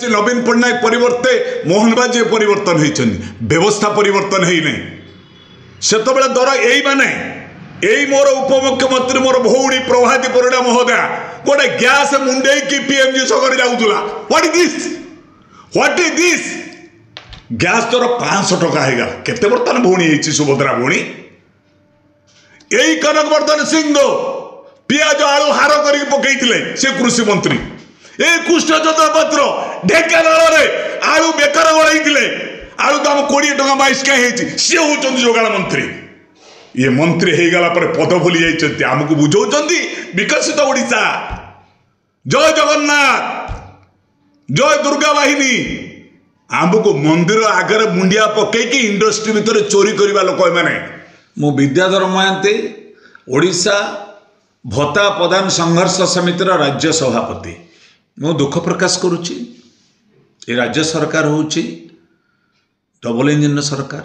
नवीन पट्टनायक परिवर्ते मोहन बाजी परिवर्तन होती व्यवस्था परिवर्तन होना से दर यही माने यही मोर उपमुख्यमंत्री मोर भौणी प्रभाती परिड़ा महोदया गोटे गैस मुंडे की पीएमजी छक जाऊला व्हाट इज दिस गैस तोर 500 टका होगा केते बर्तन भौणी सुभद्रा भौणी यही कनकवर्धन सिंह पियाज आलू हार कर पकईले से कृषि मंत्री ए कृष्णचंद्र पत्र ढेकानाल आलू बेकार गड़े आलू दाम 20 टका 22 कहीं सी हूँ जोगाण मंत्री ये मंत्री हो गला पद भूली जाइए आमको बुझाऊँ विकसित ओडिशा जय जगन्नाथ जय दुर्गा वाहिनी आमको मंदिर आगे मुंडिया पकईकि इंडस्ट्री भितर चोरी करवा लोक मैंने मु विद्याधर महांती ओडिशा भत्ता प्रदान संघर्ष समितिर राज्य सभापति मु दुख प्रकाश करुच्ची ये राज्य सरकार होची डबल इंजिन सरकार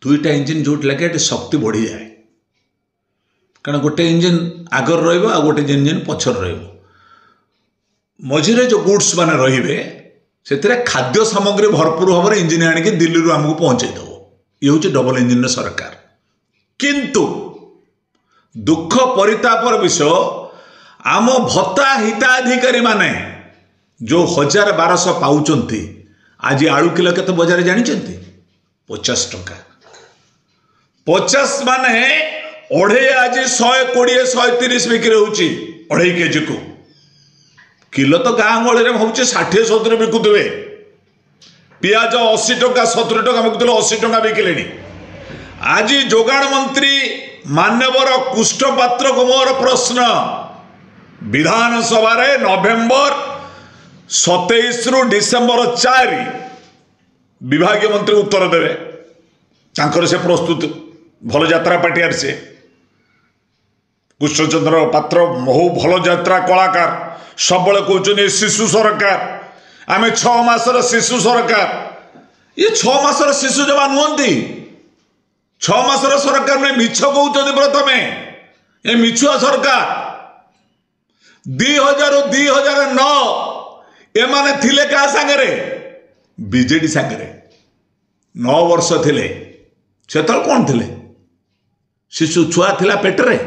दुईटा इंजिन जो लगे शक्ति बढ़ी जाए कारण गोटे इंजिन आगर रहा गोटे इंजिन पछर मझिरे जो गुड्स माने रहिबे से खाद्य सामग्री भरपूर भाव में इंजिन आनिक दिल्ली आमको पहुँचेदेव ये हूँ डबल इंजिन सरकार किंतु दुख परितापर विषय आम भत्ता हिताधिकारी माने जो 1200 पाउचंती आज आलू किलो केते बजार जानिचंती 50 टका 50 माने ओढ़े आज 120 130 बिक्री होची 2.5 केजी को किलो तो गाँ गहली में भावुचे 60-70 बिकुवे पियाज 80 टका 70 टका बिकुले 80 टका बिकिले आज जोगाण मंत्री मान्यवर कुष्ठपात्र को मोर प्रश्न विधानसभा नवेम्बर 27 रु डिसेम्बर 4 विभागीय मंत्री उत्तर देवे तांकर से प्रस्तुत भल यात्रा पार्टी से कृष्णचंद्र पात्र बहु भल यात्रा कलाकार सब कहते शिशु सरकार आम 6 मासर शिशु सरकार ये 6 मासर शिशु जमा नुहति 6 मासर सरकार में मिछ कहते प्रथमे ये मिछुआ सरकार 2009 एमाने थिले क्या सांगरे बीजेडी सांगरे 9 वर्ष थिले से कौन थिले शिशु छुआ थिला पेटरे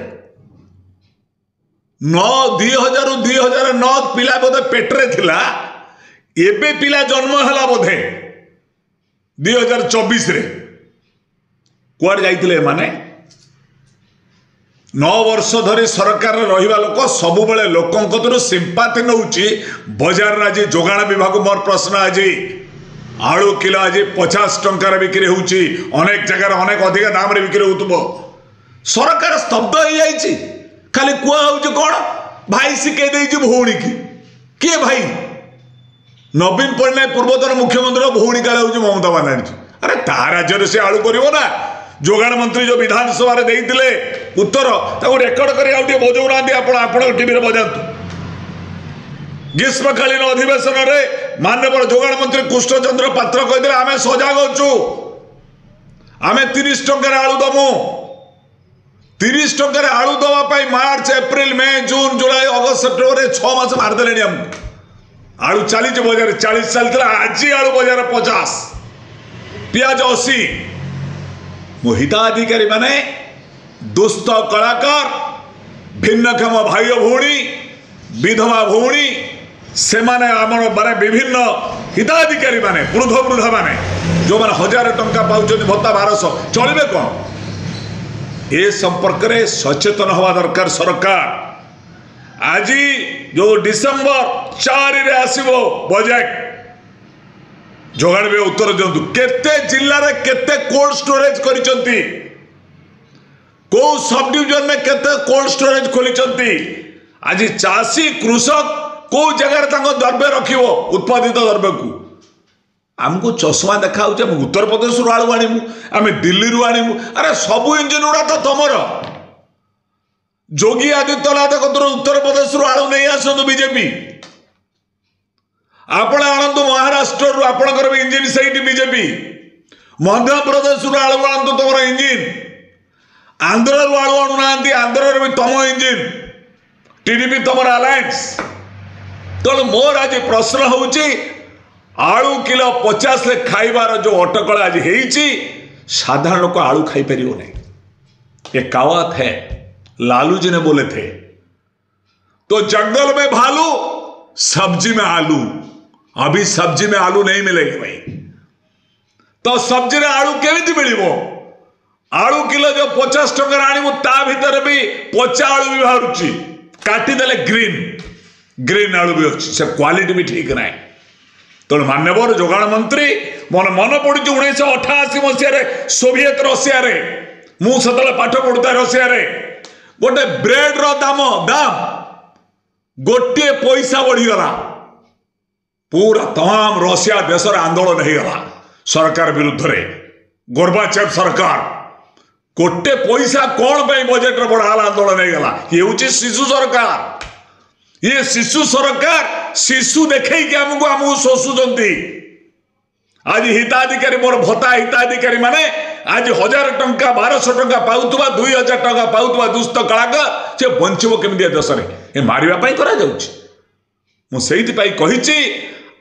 2009 पिला बोधे पेटरे थिला एबे पिला जन्म हला बोधे 2024 रे कुआड़ जाइथिले माने 9 वर्ष धरी सरकार रहिबा लोक सबु बेले लोकंकतरु सिंपाथी नउची बाजार आज जोगाण विभाग मोर प्रश्न आज आलू किलो आज 50 टंकार बिक्री होउची अनेक जगह अनेक अधिक दाम रे बिक्री होतबो सरकार स्तब्ध हो जाइची खाली कुआ होउची कोन भाई सिके देइची भौणी की के भाई नवीन पट्टनायक पूर्वतन मुख्यमंत्री भौणी काले होउची ममता बनर्जी अरे ता राज्य से आलू करिवो ना जोगाण मंत्री जो विधानसभा देते उत्तर रेकर्ड कर बजाऊना टीवी बजातु ग्रीष्मकालीन अधिवेशन में माननीय जोगाण मंत्री कृष्णचंद्र पात्र कहते आम सजग अच्छु आम 30 टंकार आलू दमु 30 टंकार आलू दवाई मार्च एप्रिल मे जून जुलाई अगस्त सेप्टेम्बर 6 मास मारदे आमको आलू चली बजार 40 चलता आज आलू बजार 50 पियाज 80 हिताधिकारी माने दुस्त कलाकार भिन्नक्षम भाई भौणी विधवा भौणी से माने आमर माने विभिन्न हिताधिकारी माने वृद्धा माने जो माने 1000 टंका पाउछन भत्ता 1200 चलिबे कौन ए संपर्क में सचेतन हवा दरकार सरकार आज जो डिसेम्बर 4 रे आसीबो बजेट जोगाण भी उत्तर दिंतु केते जिल्ला रे केते कोल्ड स्टोरेज करिसंती को सब डिवीजन में केते कोल्ड स्टोरेज खोलिसंती आज चाषी कृषक को जगह तांको द्रव्य रखिवो उत्पादित द्रव्य को आमको चश्मा देखा हम उत्तर प्रदेश रु आलू आनिमु आम दिल्ली रु आनिमु अरे सबु इंजिन गुड़ा तो तमर योगी आदित्यनाथ उत्तर प्रदेश रु आलू नहीं आसतु बीजेपी आपण आणतु महाराष्ट्र रु आपणकर भी इंजिन सही बीजेपी मध्य प्रदेश रु आलू आणतु तुम इंजिन आंध्र रु आलू आणुना आंध्र भी तुम इंजिन टीडीपी तुम अलायंस तेणु मोर आज प्रश्न होची आलू किलो 50 रे खाइबार जो अटकल आज होईची साधारण लोक आलू खाई परियो नहीं। ये कहावत है, लालू जी ने बोले थे। तो जंगल में भालू, सब्जी में आलू। अभी सब्जी में आलू नहीं मिलेगी भाई, तो सब्जी रे आलू केमिति मिलिबो? आलू किलो जो 50 टंका आनिबो ता भीतर भी पचा आलू भी बाहरुची, काटी देले ग्रीन आलू भी अच्छी, से क्वालिटी भी ठीक नहीं। तो मान्यवर जोगाण मंत्री मन पड़ी 1988 मसीह सोवियत रशिया रे मुझे पाठ पढ़ुता रशिया रे गोटे ब्रेड रो दाम गोटे पैसा बढ़ीगला। पूरा तमाम रशिया देश आंदोलन होगा सरकार विरुद्ध रे। गोर्बाचेव सरकार गोटे पैसा कौन पे बजेट रे बढ़ाला आंदोलन होगा। ये हूँ शिशु सरकार। ये शिशु सरकार शिशु देखे आमको शोषुंट। आज हिताधिकारी मोर भत्ता हिताधिकारी माने आज 1000 टंका 1200 टंका पाउथुवा 2000 टंका पाउथुवा दुष्ट कलाकार से बंचबो केमितिया देश रे ए मारिबा पई करा जाउछि। मु सेहिति पई कहिछि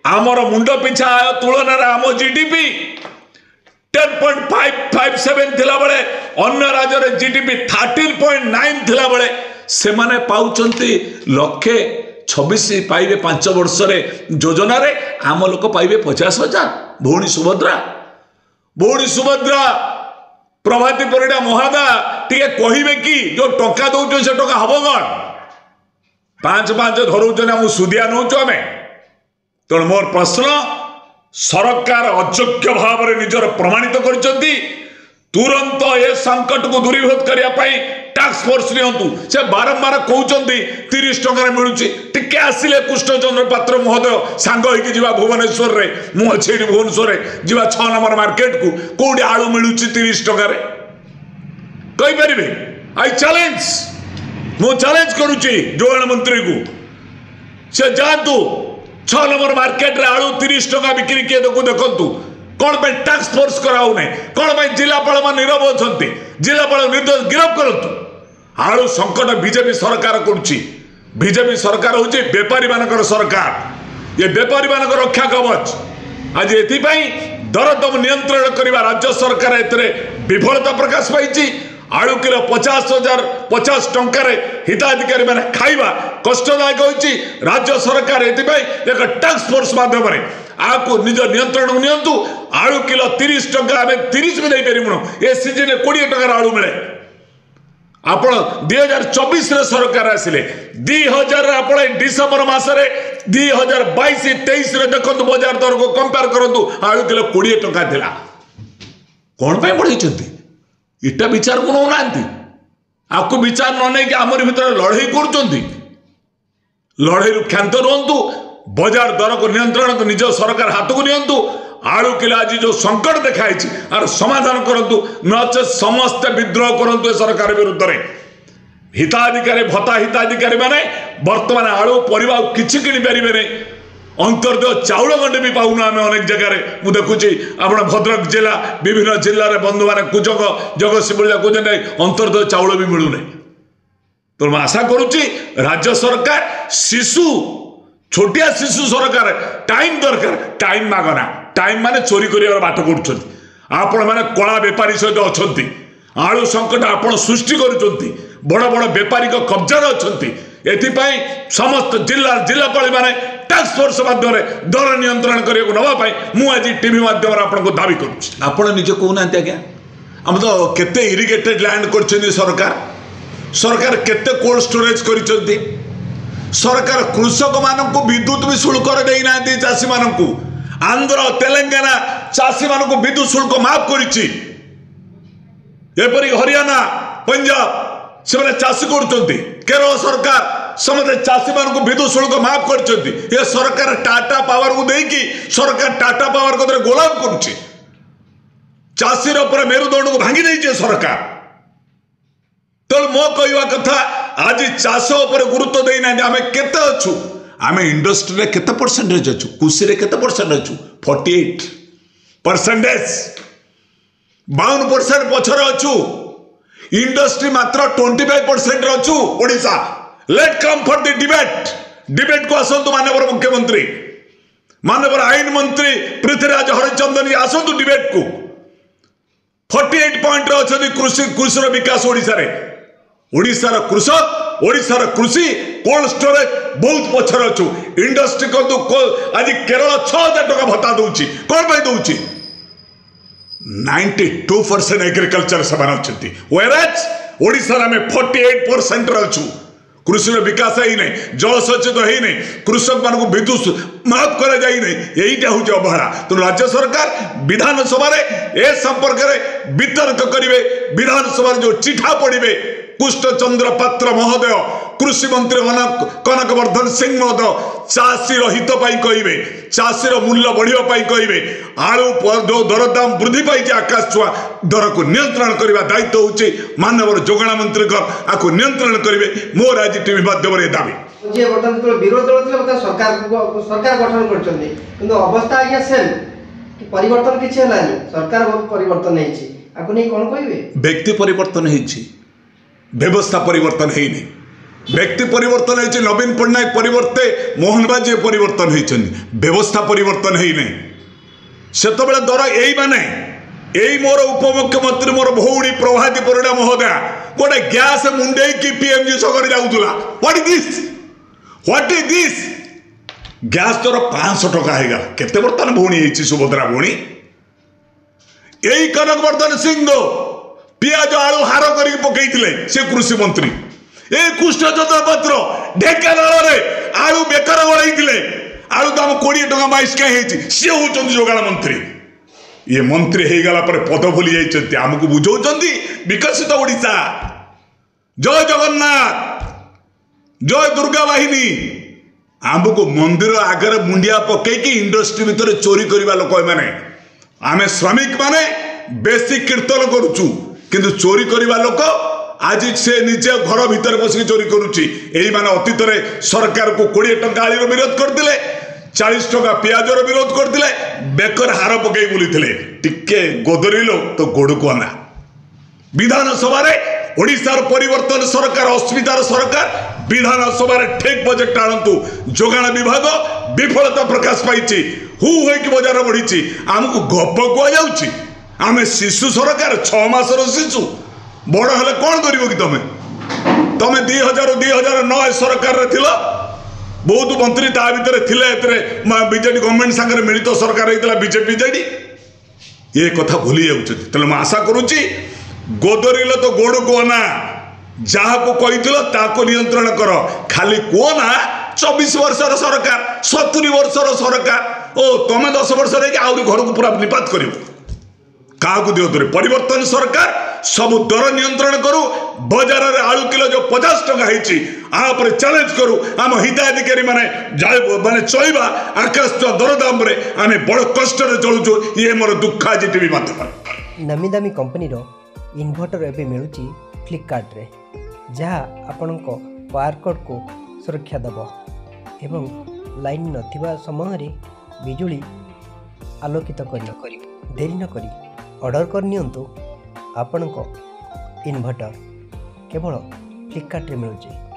आमर मुंड पिछा आय तुलन रे आम जीडीपी 10.557 थिला बळे अन्य राज्य रे जीडीपी 13.9 थिला बळे से माने पाउचंती लक्षे 26 पाइबे 5 वर्ष रे योजना रे आम लोक पाइबे 50,000। भौणी सुभद्रा प्रभाती परिडा महादा टिके कहिबे कि जो टंका दउछ से टंका हबो गण 5 धरउछन हम सुदिया नउछ हमें। तो मोर प्रश्न सरकार अयोग्य भाव रे निजर प्रमाणित करचंती। तुरंत ए संकट को दूरीभूत करिया पई टैक्स फोर्स नियंतु। से बारंबार कहउचंती 30 टंका मिलुची टिके आसिले कृष्णचंद्र पात्र महोदय सांग होइकी जिवा भुवनेश्वर रे मु अछि भुवनेश्वर रे जिवा 6 नंबर मार्केट को कोडी आलू मिलुची 30 टंका रे कहि परिबे? आई चैलेंज मु चैलेंज करूची जोगाण मंत्री को से जातु 6 नंबर मार्केट रे आलू 30 टंका बिक्री किए देखंतु। कौन पे टैक्स फोर्स कराऊ नहीं? कौन पे जिलापाल मान नीरव अच्छा? जिलापाल निर्देश गिरफ करतु। आलू संकट बीजेपी सरकार करुच्ची। बीजेपी सरकार हूँ बेपारी मानकर सरकार। ये बेपारी मान रक्षा कवच आज एपाई दरदम नियंत्रण करने राज्य सरकार विफलता प्रकाश पाई। आलू किलो 50 टंकार हिताधिकारी मैंने खाइबा कष्टदायक होती। राज्य सरकार एक टैक्स फोर्स माध्यम आपको निज नियंत्रण नियंतु। आलू किलो 30 टंका आम 30 भी नहीं पारू। ए सीजन 20 टंकार आलू मिले। आपण 2024 रे सरकार आसिले 2000 आप डिसेम्बर मसरे 2022-23 रे देखो बाजार दर को कंपेयर करूँ आलू किलो 20 टंका थिला। कौन पे बढ़ी इटा विचार को नौना आपको विचार न नहीं कि आमर भीतर लड़ाई कर लड़ाई क्षांत रुहतु। बाजार दर को नियंत्रण को निज सरकार हाथ को नियंतु। आलू किलो आज जो संकट देखाई आर समाधान करंतु नचे समस्त विद्रोह करंतु सरकार विरुद्ध रे। हिताधिकारी भत्ता हिताधिकारी माने वर्तमान आलू परिवा किछि किनि परिबे नै। अंतर्देय चाउल गंडे भी पाऊना आम अनेक जगह मुझे देखुची आप भद्रक जिला विभिन्न जिले में बंधु मैंने कुजंग जगतसिंहपुर कुछ अंतर्देय चाउल भी मिलूना। तो मैं आशा करुच्ची राज्य सरकार शिशु छोटिया शिशु सरकार टाइम दरकार। टाइम मागना टाइम माने चोरी कर बाट कर आपण मैंने कला बेपारी सहित अच्छा आलू संकट आपण सृष्टि कर बड़ बड़ बेपारी कब्जार अच्छा। एथिपाई समस्त जिलापाली माने टैक्स फोर्स माध्यम दर नियंत्रण करने नापी मुझे टीवी माध्यम आपको दावी करुच्ची। आप निजे कहना आज्ञा आम तो केते इरिगेटेड लैंड कर सरकार सरकार केते कोल्ड स्टोरेज कर सरकार कृषक मानक विद्युत भी शुल्क देना चाषी मानक आंध्र तेलंगाना चाषी मानक विद्युत शुल्क माफ करिछि। एपरि हरियाणा पंजाब से चाषी कर केरल सरकार समझे चाषी मान विद्युत शुल्क माफ कर सरकार टाटा पावर को देकी सरकार टाटा पावर को गोलाम करुच्ची। चाषी मेरुदंड को भांगी देचे सरकार। तो मो कहवा कथा आज चाष उपर गुरुत्व देना आम केते अच्छु आम इंडस्ट्री केते परसेंटेज अच्छु कृषि रे केते परसेंट अच्छु 48% 52% पछर अच्छु इंडस्ट्री मात्र 25% अच्छु Odisha. Let come for the debate को आसतु माननीय मुख्यमंत्री माननीय आईन मंत्री पृथ्वीराज हरिचंदन आसतु डिबेट को 48 पॉइंट अच्छे कृषि विकास ओडिशार कृषक ओडिशार कृषि कोल्ड स्टोरेज बहुत पछर अच्छु इंडस्ट्री को आज केरल 6000 टका भत्ता दूची कौन पे दूची 92% एग्रीकल्चर समान अच्छी वेराज ओडिशा में 48% अच्छु कृषि विकास ही नहीं जलसेचित ही नहीं कृषक मान विद्युत माफ कर यहीटा हूँ अवहेला तेणु राज्य सरकार विधानसभा ए संपर्क में वितर्क करेंगे विधानसभा जो चिठा पढ़े कृष्णचंद्र पात्र महोदय कृषि मंत्री कनकवर्धन सिंह महोदय चाषीर हित कहे चाषीर मूल्य बढ़ाई कहे आलू जो दरदाम वृद्धि पाई आकाश छुआ दर को नियंत्रण करने दायित्व होची माननीय जोगाण मंत्री आपको नियंत्रण करेंगे मोर आज टीवी माध्यम दाबी विरोध दल सरकार गठन कर अवस्था आज्ञा सेम परिवर्तन किसी है सरकार परिवर्तन कौन कहे व्यक्ति परिवर्तन होती व्यवस्था परिवर्तन है नहीं व्यक्ति परिवर्तन होती नवीन पट्टनायक परिवर्ते मोहन बाजी परिवर्तन होती व्यवस्था परिवर्तन है नहीं से दर यही माने यही मोर उपमुख्यमंत्री मोर भौणी प्रभाती परिडा महोदया गोटे गैस मुंडे की पीएमजी छक जाऊला व्हाट इज दिस गैस दर 500 टका है केते बर्तन भौणी सुभद्रा भौणी यही कनकवर्धन सिंह पियाज आलू हार कर पकईले से कृषि मंत्री ए कृष्णचंद्र पात्र ढेकानाल आलू बेकार गड़े आलू दाम 20 टका 22 कहीं सी हूँ जोगाण मंत्री ये मंत्री हो गला पद भूली जाइए आमको बुझाऊं विकसित ओडिशा जय जगन्नाथ जय दुर्गा वाहिनी आमको मंदिर आगे मुंडिया पकईकि इंडस्ट्री भितर चोरी करवा लोक मैंने आम श्रमिक माने बेसी कीर्तन करुचु किंतु चोरी करवा लोक आज से निजे घर भीतर बसिक चोरी करुच्ची यही माने अतीत सरकार को 20 टंका आलूर विरोध करते 40 टका पियाजर विरोध करते बेकर हार पकई बुली टिके गोदरिल तो गोड़ को आना विधानसभा ओडिशार परिवर्तन सरकार अस्मितार सरकार विधानसभा ठीक बजेट आणतु जोगाण विभाग विफलता प्रकाश पाई हु होइक बजार बढ़ी आमको गप कहुच्छी आम शिशु सरकार 6 मासर शिशु बड़ हेले कौन कर कि तुम 2009 सरकार बहुत मंत्री ता भर थे बीजेडी गवर्नमेंट सागर मिलित सरकार होता बीजेपी जेडी ये कथा भूली जाऊँ तेना आशा करुच्ची गोदरिल तो गोड़ को ना जहाँ को कही नियंत्रण कर खाली कोना 24 वर्षर सरकार 70 वर्षर सरकार ओ तुम 10 वर्ष आहरी घर को पूरा निपात कर क्या दियो परिवर्तन सरकार सब दर नियंत्रण करू बाजार में आलू किलो जो 50 टका होपर चैलेंज करू आम हिताधिकारी माने चलवा आकाश दरदाम आम बड़ कष्ट चलुचु ये मोर दुख आज टीवी माध्यम नामी दामी कंपनी इन्वर्टर एवं मिलूँ फ्लिपकार्ट रे जहाँ आपण पावर कट को सुरक्षा देव एवं लाइन नथिबा समय बिजुली आलोकित कर देरी न करी ऑर्डर कर नियंतु आपण इन्वर्टर केवल फ्लिपकार्ट रे मिलूँ।